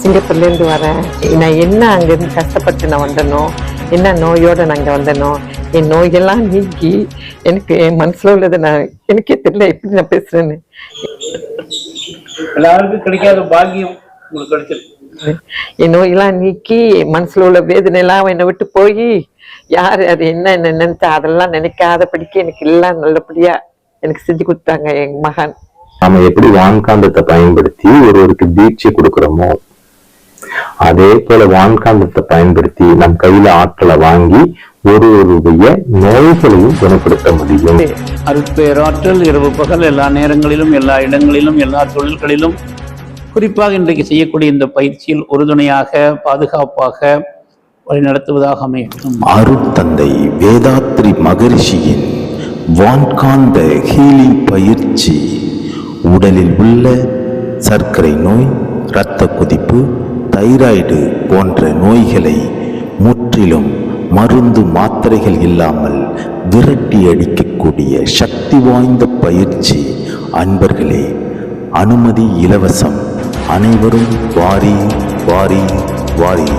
சிங்கப்பூர்லேருந்து வரேன். நான் என்ன அங்கேருந்து கஷ்டப்பட்டு நான் வந்தனோ, என்ன நோயோடு நான் இங்கே வந்தனோ, என் நோயெல்லாம் நீக்கி எனக்கு என் மனசில் உள்ளதை எனக்கே தெரியல எப்படி நான் பேசுகிறேன்னு. எல்லாருக்கும் கிடைக்காத பாக்கியம் உங்களுக்கு கிடைச்சிருக்கு. என் நோயெல்லாம் நீக்கி மனசில் உள்ள வேதனையெல்லாம் என்னை விட்டு போய் யார் அது என்ன நினைச்சா அதெல்லாம் நினைக்காதபடிக்கு எனக்கு எல்லாம் நல்லபடியாக எனக்கு செஞ்சு கொடுத்தாங்க என் மகன். நாம எப்படி வான்காந்தத்தை பயன்படுத்தி ஒருவருக்கு தீட்சை கொடுக்கிறோமோ, அதே போல வான்காந்தத்தை பயன்படுத்தி நம் கையில ஆற்றலை வாங்கி ஒருவருடைய நோய்களையும் குணப்படுத்த முடியும். அருட்பேராற்றல் இரவு பகல் எல்லா நேரங்களிலும் எல்லா இடங்களிலும் எல்லா தொழில்களிலும் குறிப்பாக இன்றைக்கு செய்யக்கூடிய இந்த பயிற்சியில் உறுதுணையாக பாதுகாப்பாக வழிநடத்துவதாக அமையும். அருட்தந்தை வேதாத்ரி மகரிஷியின் வான்காந்த ஹீலிங் பயிற்சி உடலில் உள்ள சர்க்கரை நோய், இரத்த கொதிப்பு, தைராய்டு போன்ற நோய்களை முற்றிலும் மருந்து மாத்திரைகள் இல்லாமல் விரட்டி அடிக்கக்கூடிய சக்தி வாய்ந்த பயிற்சி. அன்பர்களே, அனுமதி இலவசம். அனைவரும் வாரி வாரி வாரி.